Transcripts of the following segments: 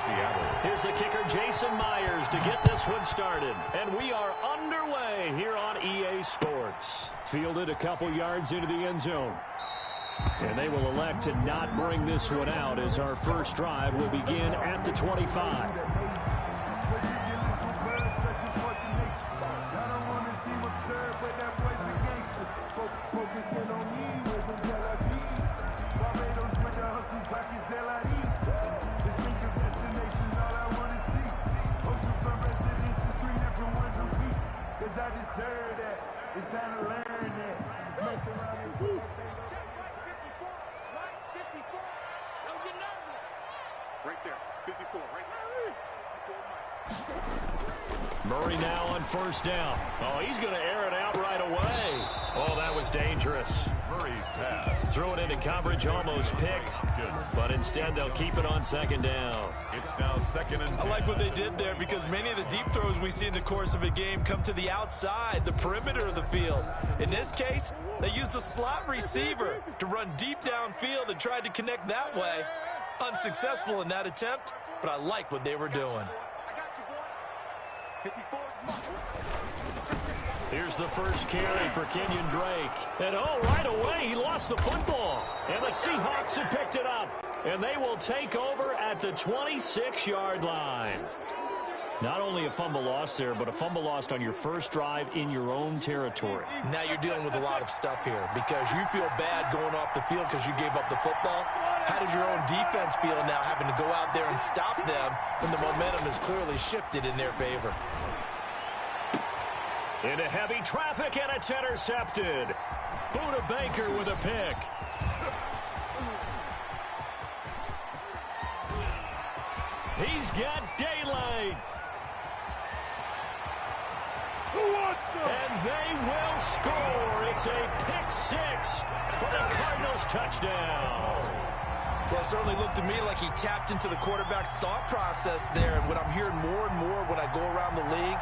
Seattle. Here's the kicker, Jason Myers, to get this one started. And we are underway here on EA Sports. Fielded a couple yards into the end zone. And they will elect to not bring this one out as our first drive will begin at the 25. It's time to learn that. Mess around and do it. 54. Don't get nervous. Right there. 54. Right there. 54. Murray now on first down. Oh, he's going to air it out right away. Oh, that was dangerous. Murray's pass. Threw it into coverage, almost picked. But instead, they'll keep it on second down. It's now second and 10. I like what they did there because many of the deep throws we see in the course of a game come to the outside, the perimeter of the field. In this case, they used a slot receiver to run deep downfield and tried to connect that way. Unsuccessful in that attempt, but I like what they were doing. Here's the first carry for Kenyon Drake. And right away, he lost the football. And the Seahawks have picked it up. And they will take over at the 26-yard line. Not only a fumble loss there, but a fumble lost on your first drive in your own territory. Now you're dealing with a lot of stuff here because you feel bad going off the field because you gave up the football. How does your own defense feel now having to go out there and stop them when the momentum is clearly shifted in their favor? Into heavy traffic, and it's intercepted. Buda Baker with a pick. He's got daylight. Who wants some? And they will score. It's a pick six for the Cardinals touchdown. Well, it certainly looked to me like he tapped into the quarterback's thought process there. And what I'm hearing more and more when I go around the league,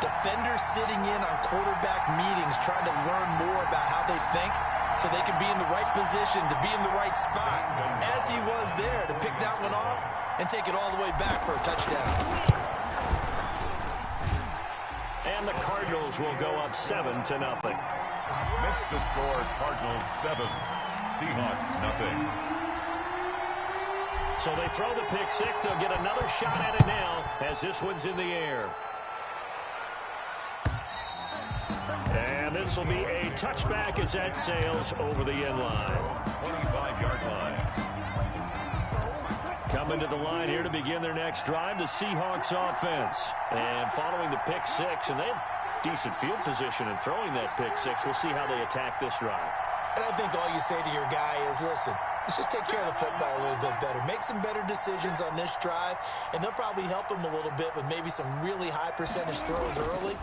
defenders sitting in on quarterback meetings trying to learn more about how they think so they can be in the right position to be in the right spot, as he was there to pick that one off and take it all the way back for a touchdown. And the Cardinals will go up 7-0. Next to score, Cardinals 7, Seahawks nothing. So they throw the pick six. They'll get another shot at it now as this one's in the air. And this will be a touchback as that sails over the end line. 25-yard line. Coming to the line here to begin their next drive, the Seahawks offense. And following the pick six, and they have decent field position in throwing that pick six. We'll see how they attack this drive. And I think all you say to your guy is, listen, let's just take care of the football a little bit better. Make some better decisions on this drive, and they'll probably help him a little bit with maybe some really high percentage throws early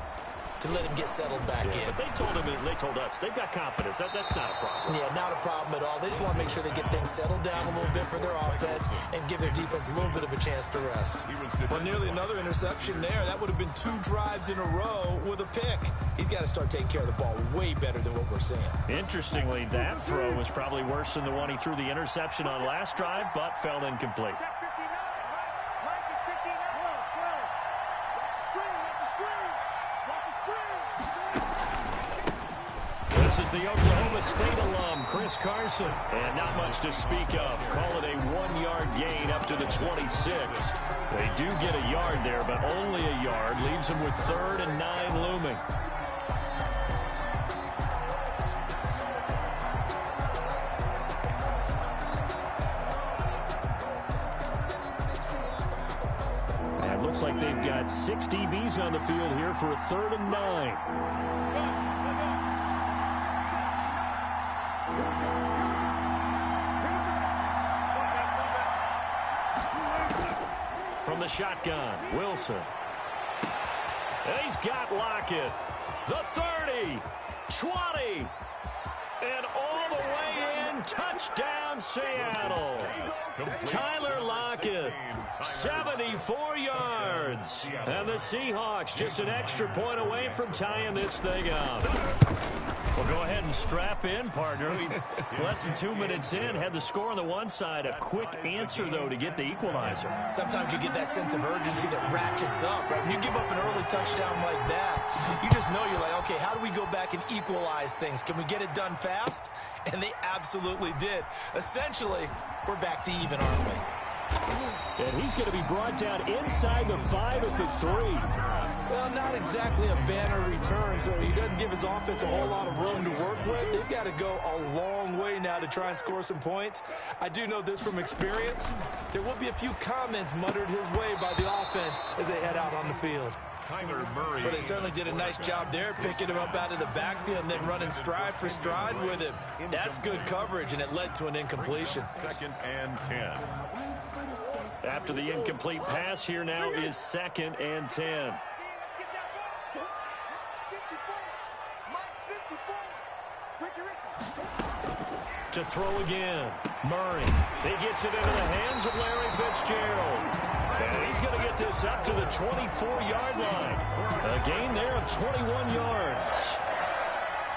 to let him get settled back in. But they told him, and they told us, they've got confidence. That's not a problem. Yeah, not a problem at all. They just want to make sure they get things settled down a little bit for their offense and give their defense a little bit of a chance to rest. Well, nearly another interception there. That would have been 2 drives in a row with a pick. He's got to start taking care of the ball way better than what we're seeing. Interestingly, that throw was probably worse than the one he threw the interception on last drive, but fell incomplete. This is the Oklahoma State alum, Chris Carson. And not much to speak of. Call it a 1-yard gain up to the 26. They do get a yard there, but only a yard. Leaves them with 3rd and 9 looming. And it looks like they've got 6 DBs on the field here for a 3rd and 9. From the shotgun, Wilson. And he's got Lockett. The 30, 20, and all the way in. Touchdown, Seattle. Tyler Lockett, 74 yards. And the Seahawks just an extra point away from tying this thing up. Well, go ahead and strap in, partner. Less than 2 minutes in, had the score on the one side. A quick answer, though, to get the equalizer. Sometimes you get that sense of urgency that ratchets up, right? When you give up an early touchdown like that, you just know you're like, okay, how do we go back and equalize things? Can we get it done fast? And they absolutely did. Essentially, we're back to even, aren't we? And he's going to be brought down inside the 5 at the 3. Well, not exactly a banner return, so he doesn't give his offense a whole lot of room to work with. They've got to go a long way now to try and score some points. I do know this from experience. There will be a few comments muttered his way by the offense as they head out on the field. Kyler Murray. Well, they certainly did a nice job there, picking him up out of the backfield and then running stride for stride with him. That's good coverage, and it led to an incompletion. 2nd and 10. After the incomplete pass, here now is 2nd and 10. To throw again. Murray. He gets it into the hands of Larry Fitzgerald. And he's going to get this up to the 24-yard line. A gain there of 21 yards.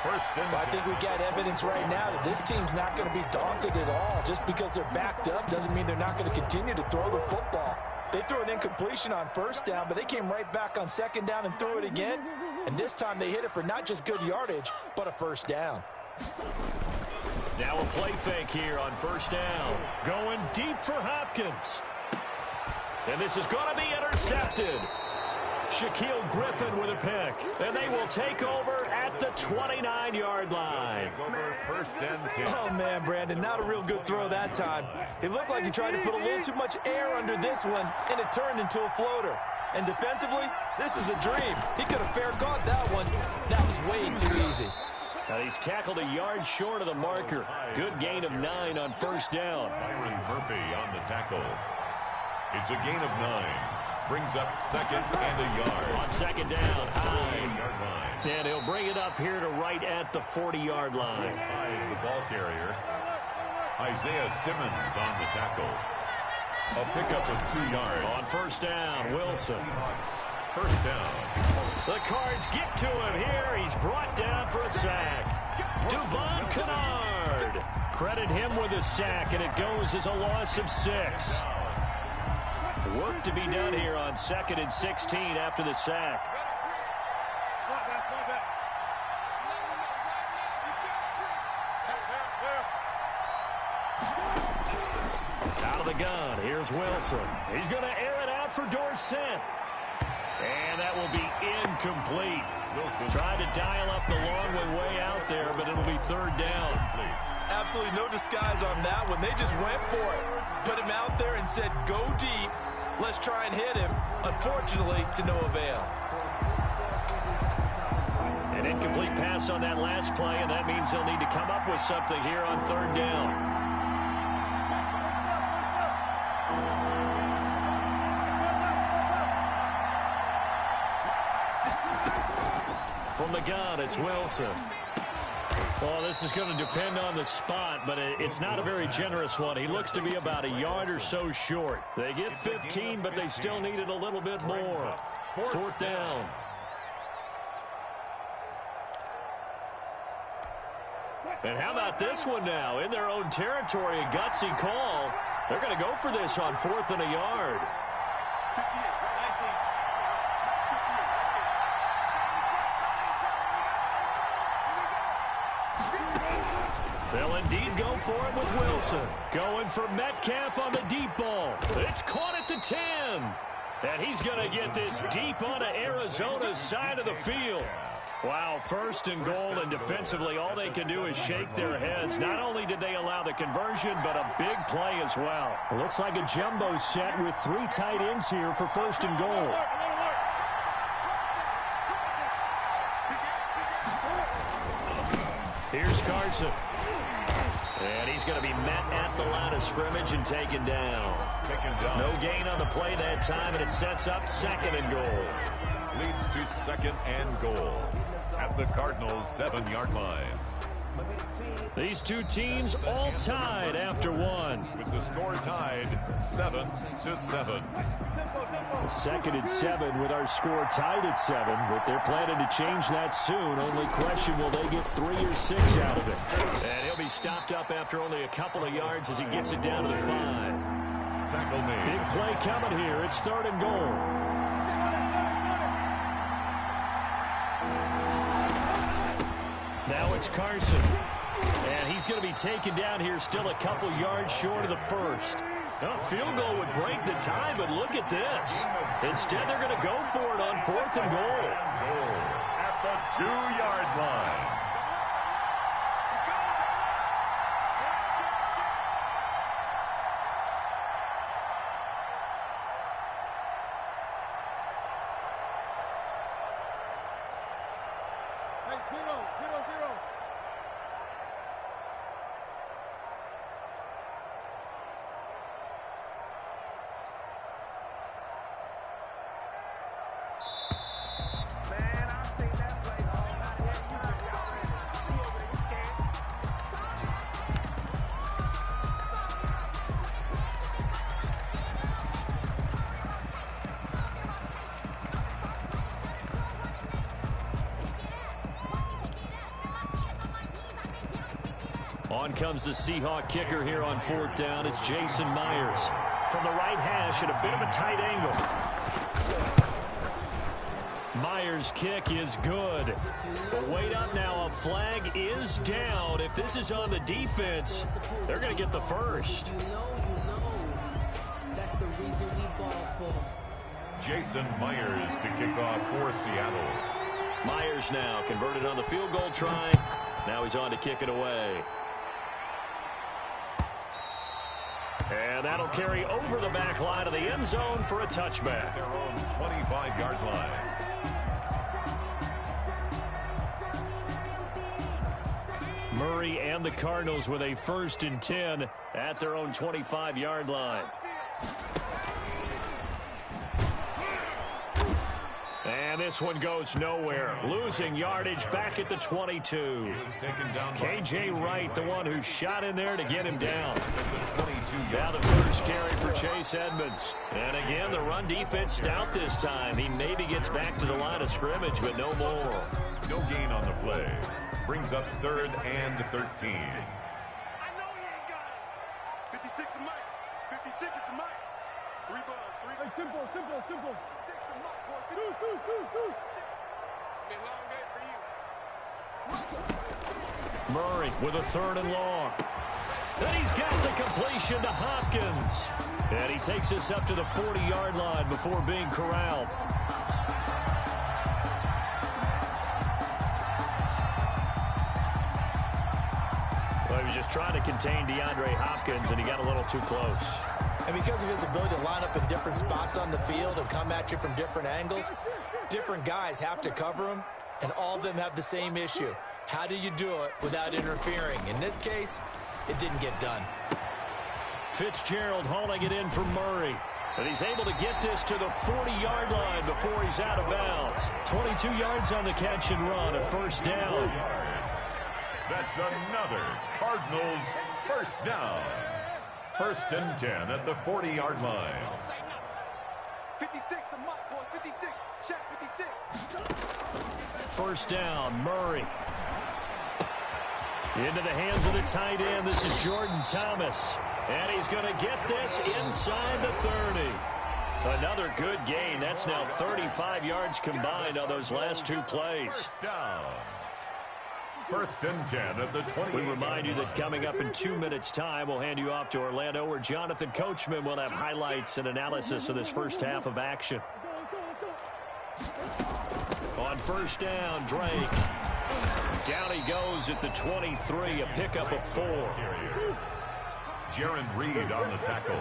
I think we got evidence right now that this team's not going to be daunted at all. Just because they're backed up doesn't mean they're not going to continue to throw the football. They threw an incompletion on 1st down, but they came right back on 2nd down and threw it again. And this time they hit it for not just good yardage, but a 1st down. Now a play fake here on 1st down. Going deep for Hopkins. And this is going to be intercepted. Shaquille Griffin with a pick. And they will take over at the 29-yard line. 1st and 10. Oh, man, Brandon, not a real good throw that time. It looked like he tried to put a little too much air under this one, and it turned into a floater. And defensively, this is a dream. He could have fair caught that one. That was way too easy. Now he's tackled a yard short of the marker. Good gain of 9 on 1st down. Byron Murphy on the tackle. It's a gain of 9. Brings up 2nd and a yard. On 2nd down, Hyde. And he'll bring it up here to right at the 40-yard line. Hyde, the ball carrier. Isaiah Simmons on the tackle. A pickup of 2 yards. On 1st down, Wilson. 1st down. The Cards get to him here. He's brought down for a sack. Devon Kennard. Credit him with a sack, and it goes as a loss of 6. Work to be done here on 2nd and 16 after the sack. Out of the gun, here's Wilson. He's going to air it out for Dorsett. And that will be incomplete. Wilson tried to dial up the long way out there, but it'll be 3rd down. Absolutely no disguise on that one. They just went for it. Put him out there and said, go deep. Let's try and hit him. Unfortunately, to no avail. An incomplete pass on that last play, and that means they'll need to come up with something here on 3rd down. From the gun, it's Wilson. Well, this is going to depend on the spot, but it's not a very generous one. He looks to be about a yard or so short. They get 15, but they still needed a little bit more. 4th down. And how about this one now? In their own territory, a gutsy call. They're going to go for this on 4th and a yard. They'll indeed go for it with Wilson. Going for Metcalf on the deep ball. It's caught at the 10. And he's going to get this deep onto Arizona's side of the field. Wow, 1st and goal, and defensively all they can do is shake their heads. Not only did they allow the conversion, but a big play as well. It looks like a jumbo set with 3 tight ends here for 1st and goal. Here's Carson. And he's going to be met at the line of scrimmage and taken down. No gain on the play that time, and it sets up 2nd and goal. Leads to 2nd and goal at the Cardinals' 7-yard line. These two teams all tied after one. With the score tied 7-7. Second and 7 with our score tied at 7, but they're planning to change that soon. Only question, will they get 3 or 6 out of it? And he'll be stopped up after only a couple of yards as he gets it down to the 5. Tackle made. Big play coming here. It's 3rd and goal. Now it's Carson. And he's going to be taken down here, still a couple yards short of the first. A field goal would break the tie, but look at this. Instead, they're going to go for it on 4th and goal. At the 2-yard line. On comes the Seahawk kicker here on 4th down. It's Jason Myers. From the right hash at a bit of a tight angle. Myers' kick is good. But wait up now. A flag is down. If this is on the defense, they're going to get the first. That's the reason we ball for. Jason Myers to kick off for Seattle. Myers now converted on the field goal try. Now he's on to kick it away. And that'll carry over the back line of the end zone for a touchback. Their own 25-yard line. Murray and the Cardinals with a 1st and 10 at their own 25-yard line. And this one goes nowhere. Losing yardage back at the 22. K.J. Wright, the one who shot in there to get him down. Now the first carry for Chase Edmonds. And again, the run defense stout this time. He maybe gets back to the line of scrimmage, but no more. No gain on the play. Brings up 3rd and 13. I know he ain't got it. 56 to Mike. 56 is to Mike. 3 balls. 3 balls. Hey, simple. 6 to Mike, boys. It's been a long day for you. Murray with a 3rd and long. Then he's got the completion to Hopkins. And he takes us up to the 40-yard line before being corralled. Well, he was just trying to contain DeAndre Hopkins, and he got a little too close. And because of his ability to line up in different spots on the field and come at you from different angles, different guys have to cover him, and all of them have the same issue. How do you do it without interfering? In this case, it didn't get done. Fitzgerald hauling it in for Murray. But he's able to get this to the 40-yard line before he's out of bounds. 22 yards on the catch and run, a 1st down. That's another Cardinals 1st down. 1st and 10 at the 40-yard line. 56 to Mike, boys. 56. Check 56. 1st down, Murray. Into the hands of the tight end. This is Jordan Thomas. And he's going to get this inside the 30. Another good gain. That's now 35 yards combined on those last 2 plays. 1st down. 1st and 10 at the 20. We remind you that coming up in 2 minutes' time, we'll hand you off to Orlando, where Jonathan Coachman will have highlights and analysis of this first half of action. On 1st down, Drake. Down he goes at the 23, a pickup of 4. Jaron Reed on the tackle.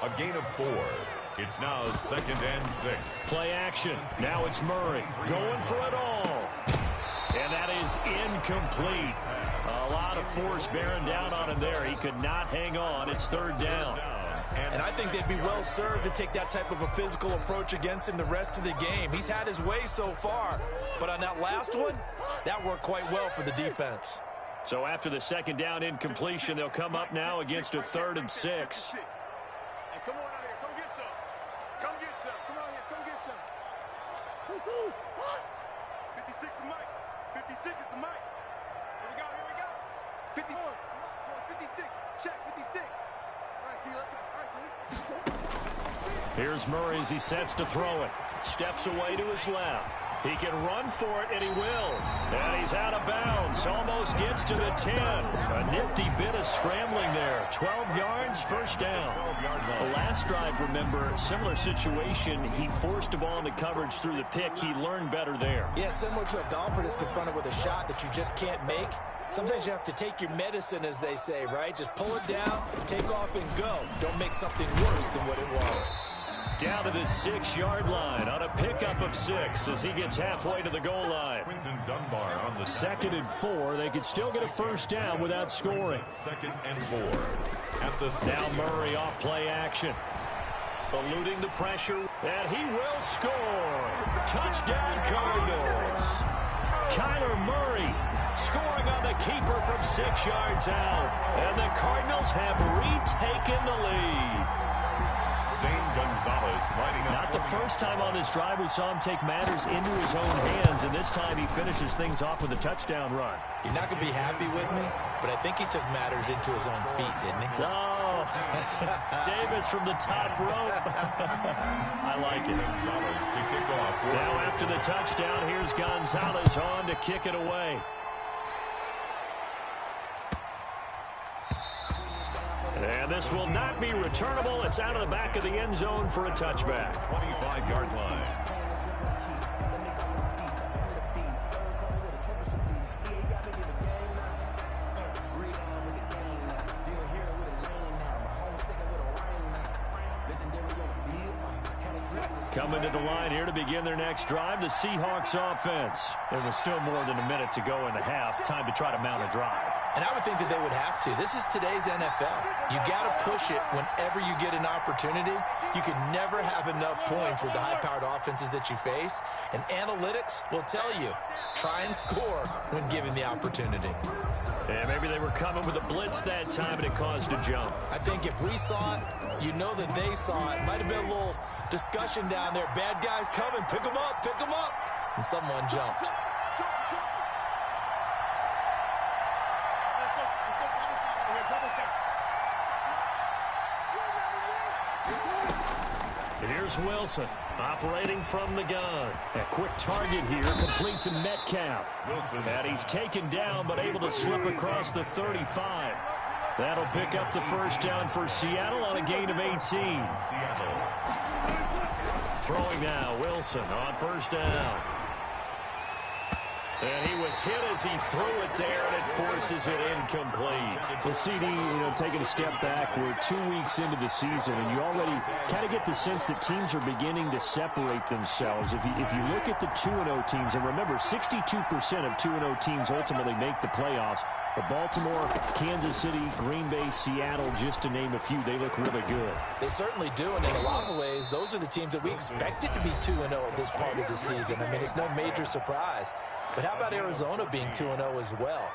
A gain of 4. It's now 2nd and 6. Play action. Now it's Murray going for it all. And that is incomplete. A lot of force bearing down on him there. He could not hang on. It's 3rd down. And I think they'd be well served to take that type of a physical approach against him the rest of the game. He's had his way so far. But on that last one, that worked quite well for the defense. So after the second down incompletion, they'll come up now against a 3rd and 6. Hey, come on out here. Come get some. Come get some. Come on here. Come get some. 56 is Mike. 56 is the Mike. Here we go. Here we go. 54. 56. Check 56. All right, T. Let's go. All right, T. Here's Murray as he sets to throw it. Steps away to his left. He can run for it, and he will. And he's out of bounds. Almost gets to the 10. A nifty bit of scrambling there. 12 yards, first down. The last drive, remember, similar situation. He forced a ball into coverage through the pick. He learned better there. Yeah, similar to a golfer that's confronted with a shot that you just can't make. Sometimes you have to take your medicine, as they say, right? Just pull it down, take off, and go. Don't make something worse than what it was. Down to the 6-yard line on a pickup of 6 as he gets halfway to the goal line. Dunbar on the 2nd and 4. They could still get a first down without scoring. 2nd and 4. At the Now Murray off play action. Eluding the pressure, and he will score. Touchdown Cardinals. Kyler Murray scoring on the keeper from 6 yards out. And the Cardinals have retaken the lead. Zane Gonzalez lining up. Not the first time on this drive we saw him take matters into his own hands, and this time he finishes things off with a touchdown run. You're not going to be happy with me, but I think he took matters into his own feet, didn't he? Oh, Davis from the top rope. I like it. Gonzalez to kick off. Now after the touchdown, here's Gonzalez on to kick it away. And this will not be returnable. It's out of the back of the end zone for a touchback. 25-yard line. Coming to the line here to begin their next drive, the Seahawks offense. There was still more than a minute to go in the half. Time to try to mount a drive. And I would think that they would have to. This is today's NFL. You got to push it whenever you get an opportunity. You can never have enough points with the high-powered offenses that you face. And analytics will tell you, try and score when given the opportunity. And maybe they were coming with a blitz that time, and it caused a jump. I think if we saw it, you know that they saw it. Might have been a little discussion down there. Bad guys coming. Pick them up. Pick them up. And someone jumped. Here's Wilson operating from the gun. A quick target here, complete to Metcalf. And he's taken down, but able to slip across the 35. That'll pick up the first down for Seattle on a gain of 18. Throwing now, Wilson on first down. And he was hit as he threw it there, and it forces it incomplete. The CD, taking a step back. We're 2 weeks into the season, and you already kind of get the sense that teams are beginning to separate themselves. If you look at the 2-0 teams, and remember, 62% of 2-0 teams ultimately make the playoffs. But Baltimore, Kansas City, Green Bay, Seattle, just to name a few, they look really good. They certainly do, and in a lot of ways, those are the teams that we expected to be 2-0 at this part of the season. I mean, it's no major surprise. But how about Arizona being 2-0 as well?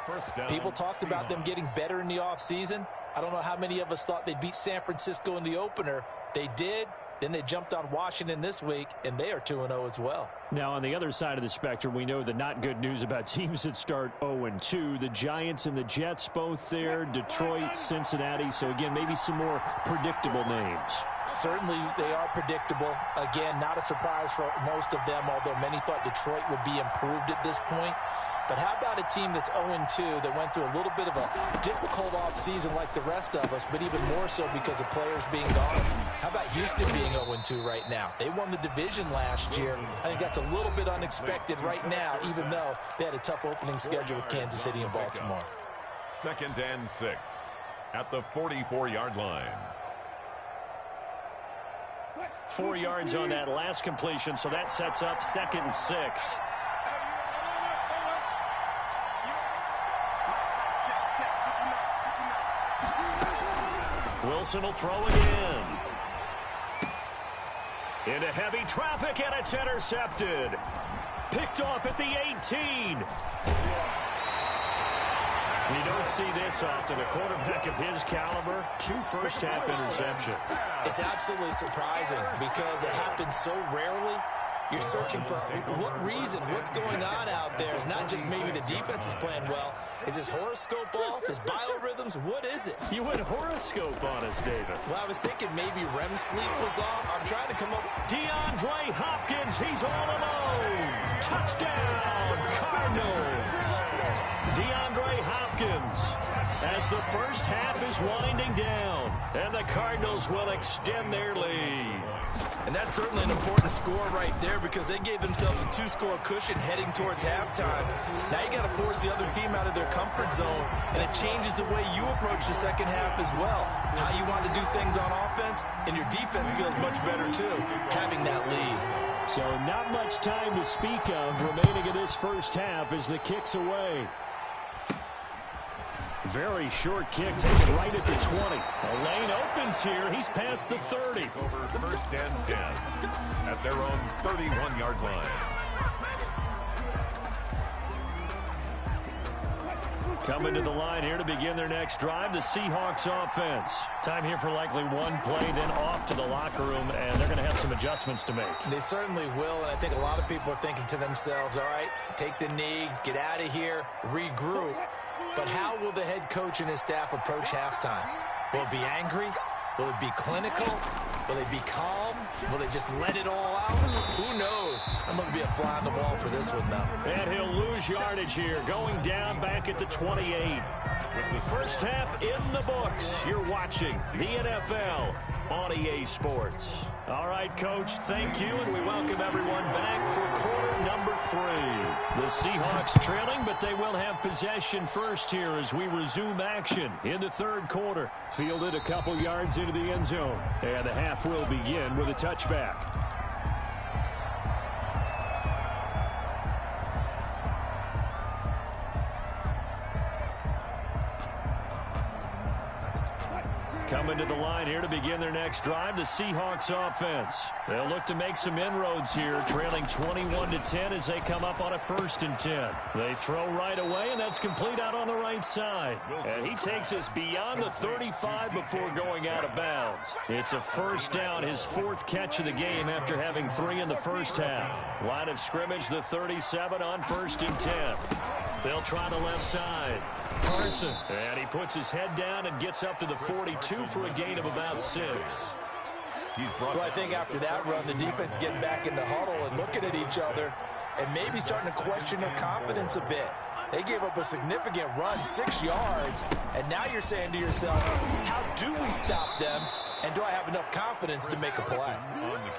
People talked about them getting better in the offseason. I don't know how many of us thought they'd beat San Francisco in the opener. They did. Then they jumped on Washington this week, and they are 2-0 as well. Now, on the other side of the spectrum, we know the not good news about teams that start 0-2. The Giants and the Jets both there, Detroit, Cincinnati. So, again, maybe some more predictable names. Certainly they are predictable. Again, not a surprise for most of them, although many thought Detroit would be improved at this point. But how about a team that's 0-2 that went through a little bit of a difficult offseason like the rest of us, but even more so because of players being gone? How about Houston being 0-2 right now? They won the division last year. I think that's a little bit unexpected right now, even though they had a tough opening schedule with Kansas City and Baltimore. 2nd and 6 at the 44-yard line. 4 yards on that last completion, so that sets up 2nd and 6. Wilson will throw again. Into heavy traffic, and it's intercepted. Picked off at the 18. You don't see this often. A quarterback of his caliber, 2 first-half interceptions. It's absolutely surprising because it happens so rarely. You're searching for what reason, what's going on out there. It's not just maybe the defense is playing well. Is his horoscope off? His biorhythms? What is it? You went horoscope on us, David. Well, I was thinking maybe REM sleep was off. I'm trying to come up. DeAndre Hopkins, he's all alone. Touchdown, Cardinals. DeAndre Hopkins, as the first half is winding down, and the Cardinals will extend their lead. And that's certainly an important score right there because they gave themselves a 2-score cushion heading towards halftime. Now you got to force the other team out of their comfort zone, and it changes the way you approach the second half as well. How you want to do things on offense, and your defense feels much better too, having that lead. So not much time to speak of remaining in this first half as the kick's away. Very short kick taken right at the 20. A lane opens here. He's past the 30. Over first and 10 at their own 31-yard line. Coming to the line here to begin their next drive, the Seahawks offense. Time here for likely one play, then off to the locker room, and they're going to have some adjustments to make. They certainly will, and I think a lot of people are thinking to themselves, all right, take the knee, get out of here, regroup. But how will the head coach and his staff approach halftime? Will it be angry? Will it be clinical? Will they be calm? Will they just let it all out? Who knows? I'm going to be a fly on the wall for this one, though. And he'll lose yardage here, going down back at the 28. With the first half in the books, you're watching the NFL on EA Sports. All right, Coach, thank you, and we welcome everyone back for quarter number 3. The Seahawks trailing, but they will have possession first here as we resume action in the third quarter. Fielded a couple yards into the end zone, and the half will begin with a touchback. Coming to the line here to begin their next drive, the Seahawks offense. They'll look to make some inroads here, trailing 21-10 as they come up on a 1st and 10. They throw right away, and that's complete out on the right side. And he takes us beyond the 35 before going out of bounds. It's a first down, his 4th catch of the game after having 3 in the first half. Line of scrimmage, the 37 on 1st and 10. They'll try the left side. Carson, and he puts his head down and gets up to the 42 for a gain of about 6. Well, I think after that run, the defense is getting back in the huddle and looking at each other and maybe starting to question their confidence a bit. They gave up a significant run, 6 yards, and now you're saying to yourself, how do we stop them, and do I have enough confidence to make a play?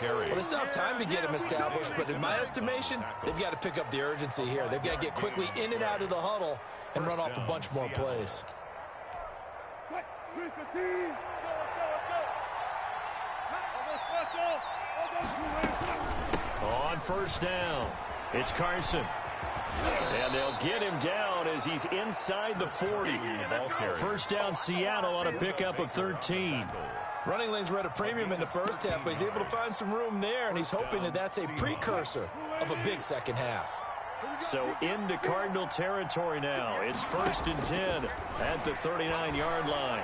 Well, they still have time to get them established, but in my estimation, they've got to pick up the urgency here. They've got to get quickly in and out of the huddle and run off a bunch more plays. On first down, it's Carson. And they'll get him down as he's inside the 40. First down, Seattle on a pickup of 13. Running lanes were at a premium in the first half, but he's able to find some room there, and he's hoping that that's a precursor of a big second half. So into Cardinal territory now. It's 1st and 10 at the 39-yard line.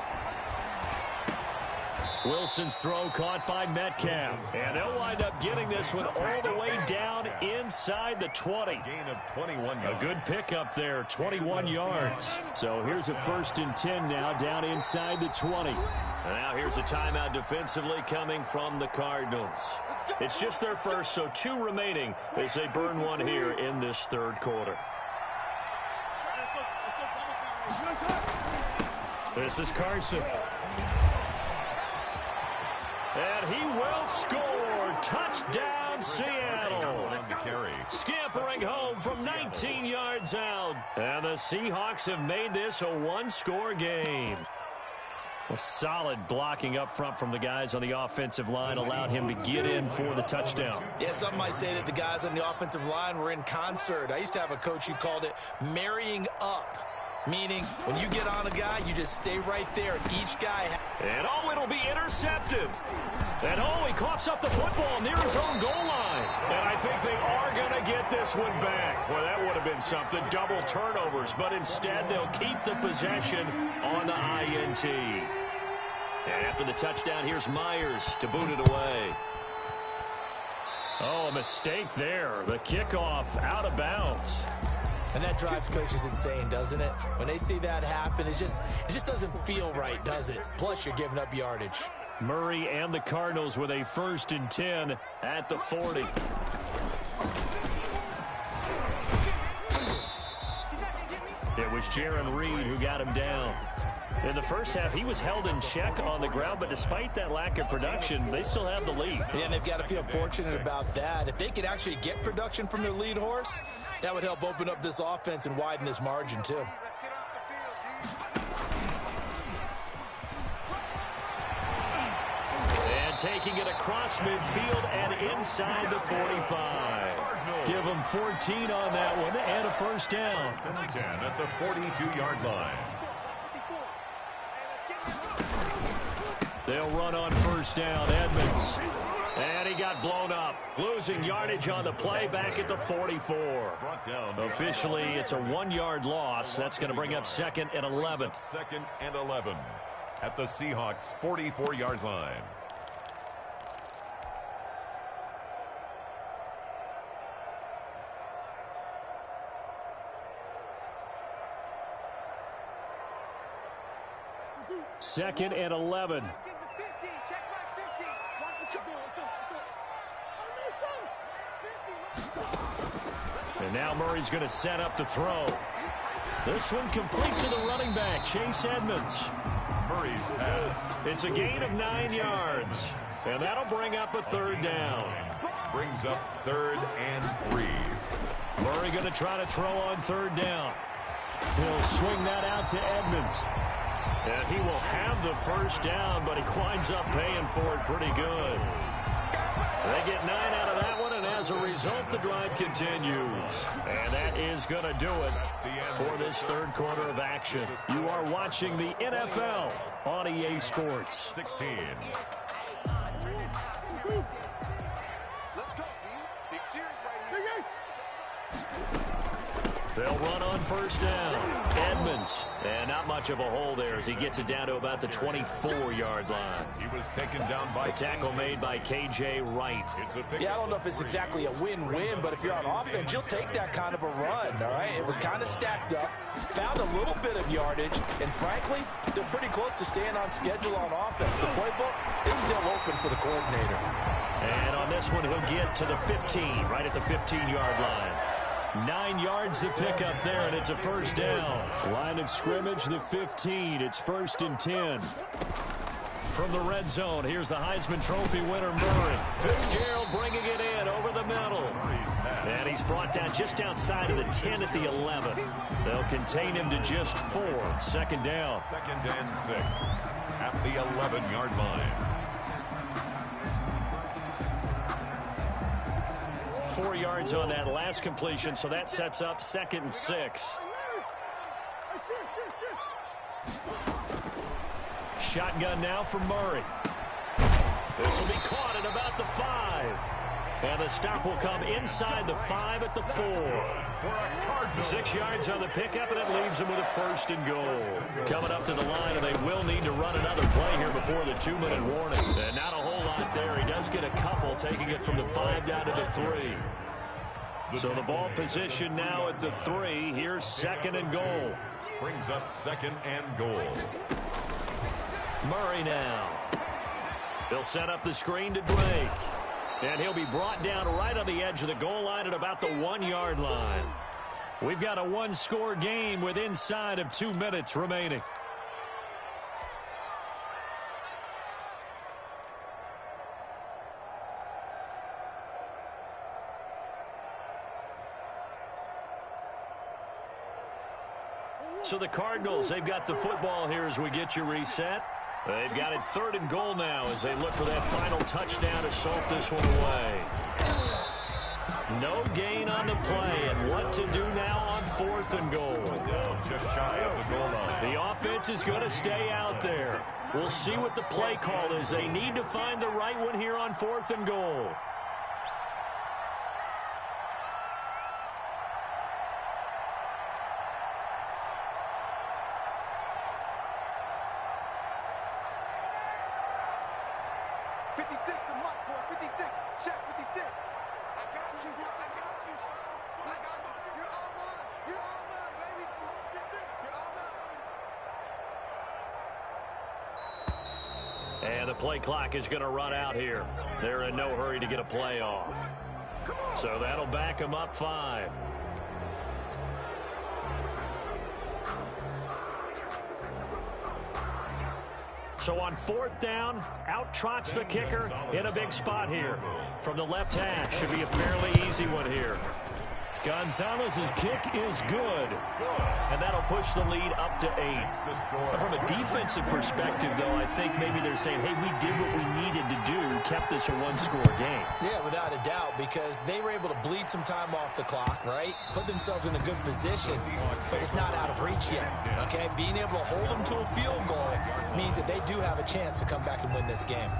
Wilson's throw caught by Metcalf. And they'll wind up getting this one all the way down inside the 20. Gain of 21 yards. A good pickup there, 21 yards. So here's a 1st and 10 now down inside the 20. And now here's a timeout defensively coming from the Cardinals. It's just their first, so 2 remaining as they burn one here in this third quarter. This is Carson. And he will score. Touchdown, Seattle. Scampering home from 19 yards out. And the Seahawks have made this a 1-score game. A solid blocking up front from the guys on the offensive line allowed him to get in for the touchdown. Yeah, some might say that the guys on the offensive line were in concert. I used to have a coach who called it marrying up. Meaning, when you get on a guy, you just stay right there. Each guy... And it'll be intercepted. And he coughs up the football near his own goal line. And I think they are going to get this one back. Well, that would have been something. Double turnovers, but instead they'll keep the possession on the INT. And after the touchdown, here's Myers to boot it away. Oh, a mistake there. The kickoff out of bounds. And that drives coaches insane, doesn't it? When they see that happen, it just doesn't feel right, does it? Plus, you're giving up yardage. Murray and the Cardinals with a 1st and 10 at the 40. It was Jaron Reed who got him down. In the first half, he was held in check on the ground, but despite that lack of production, they still have the lead. Yeah, and they've got to feel fortunate about that. If they could actually get production from their lead horse, that would help open up this offense and widen this margin, too. And taking it across midfield and inside the 45. Give them 14 on that one and a 1st down. 10 at the 42-yard line. They'll run on 1st down, Edmonds. And he got blown up. Losing yardage on the play back at the 44. Officially, it's a 1-yard loss. That's going to bring up 2nd and 11. 2nd and 11 at the Seahawks' 44-yard line. Second and 11. And now Murray's going to set up to throw. This one complete to the running back, Chase Edmonds. Murray's pass. It's a gain of 9 yards. And that'll bring up a 3rd down. Brings up 3rd and 3. Murray going to try to throw on 3rd down. He'll swing that out to Edmonds. And he will have the 1st down, but he winds up paying for it pretty good. They get 9 out of that one, and as a result, the drive continues. And that is going to do it for this 3rd quarter of action. You are watching the NFL on EA Sports. 16. They'll run on 1st down. Edmonds. And not much of a hole there as he gets it down to about the 24-yard line. He was taken down by a tackle made by K.J. Wright. Yeah, I don't know if it's exactly a win-win, but if you're on offense, you'll take that kind of a run, all right? It was kind of stacked up, found a little bit of yardage, and frankly, they're pretty close to staying on schedule on offense. The playbook is still open for the coordinator. And on this one, he'll get to the 15, right at the 15-yard line. 9 yards to pick up there, and it's a 1st down. Line of scrimmage, the 15. It's 1st and 10. From the red zone, here's the Heisman Trophy winner, Murray. Fitzgerald bringing it in over the middle. And he's brought down just outside of the 10 at the 11. They'll contain him to just 4. 2nd down. 2nd and 6 at the 11-yard line. 4 yards on that last completion, so that sets up 2nd and 6. Shotgun now for Murray. This will be caught at about the 5. And the stop will come inside the 5 at the 4. 6 yards on the pickup, and it leaves them with a 1st and goal. Coming up to the line, and they will need to run another play here before the 2-minute warning. And not a whole lot there. He does get a couple, taking it from the 5 down to the 3. So the ball position now at the 3. Here's 2nd and goal. Brings up 2nd and goal. Murray now. He'll set up the screen to Drake. And he'll be brought down right on the edge of the goal line at about the 1-yard line. We've got a 1-score game with inside of 2 minutes remaining. So the Cardinals, they've got the football here as we get you reset. They've got it 3rd and goal now as they look for that final touchdown to salt this one away. No gain on the play, and what to do now on 4th and goal. Just shy of the goal line. The offense is going to stay out there. We'll see what the play call is. They need to find the right one here on 4th and goal. 56 to Mike, boys. 56. Check 56. I got you. I got you, son. I got you. You're all mine. You're all mine, baby. You're all mine. And the play clock is going to run out here. They're in no hurry to get a play off. So that'll back them up 5. So on 4th down, out trots the kicker in a big spot here. From the left hash, should be a fairly easy one here. Gonzalez's kick is good. And that'll push the lead up to 8. From a defensive perspective, though, I think maybe they're saying, hey, we did what we needed to do, kept this a one-score game. Yeah, without a doubt, because they were able to bleed some time off the clock, right? Put themselves in a good position, but it's not out of reach yet, okay? Being able to hold them to a field goal means that they do have a chance to come back and win this game.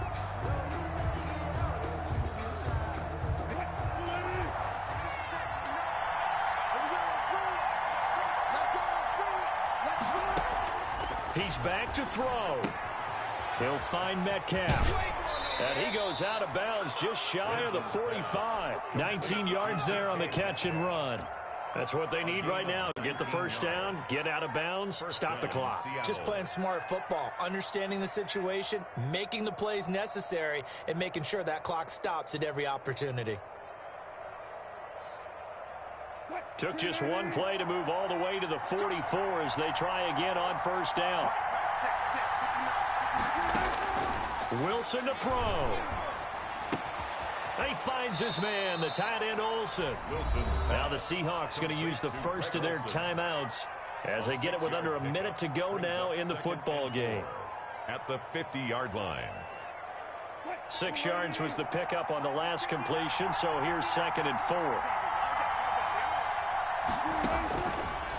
He's back to throw. He'll find Metcalf. And he goes out of bounds just shy of the 45. 19 yards there on the catch and run. That's what they need right now. Get the first down, get out of bounds, stop the clock. Just playing smart football, understanding the situation, making the plays necessary, and making sure that clock stops at every opportunity. Took just one play to move all the way to the 44 as they try again on first down. Wilson to throw. He finds his man, the tight end Olsen. Now the Seahawks going to use the first of their timeouts as they get it with under a minute to go now in the football game. At the 50-yard line. 6 yards was the pickup on the last completion, so here's 2nd and 4.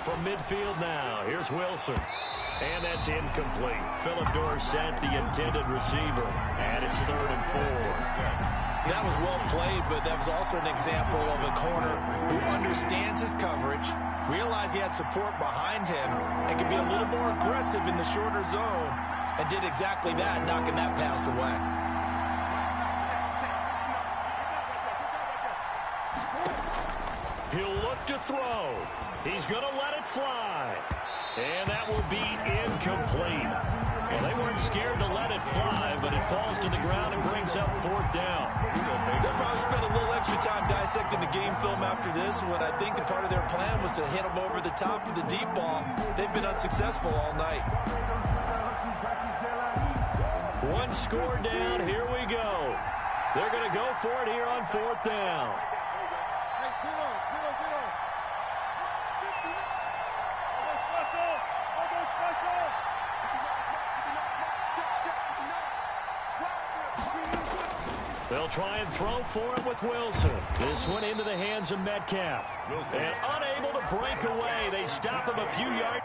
From midfield now, here's Wilson. And that's incomplete. Philip Dorsett, the intended receiver. And it's 3rd and 4. That was well played, but that was also an example of a corner who understands his coverage, realized he had support behind him, and could be a little more aggressive in the shorter zone, and did exactly that, knocking that pass away. He'll look to throw. He's going to let it fly. And that will be incomplete. Well, they weren't scared to let it fly, but it falls to the ground and brings up 4th down. They'll probably spend a little extra time dissecting the game film after this one. I think the part of their plan was to hit them over the top of the deep ball. They've been unsuccessful all night. One score down. Here we go. They're going to go for it here on 4th down. They'll try and throw for it with Wilson. This one into the hands of Metcalf. And unable to break away. They stop him a few yards.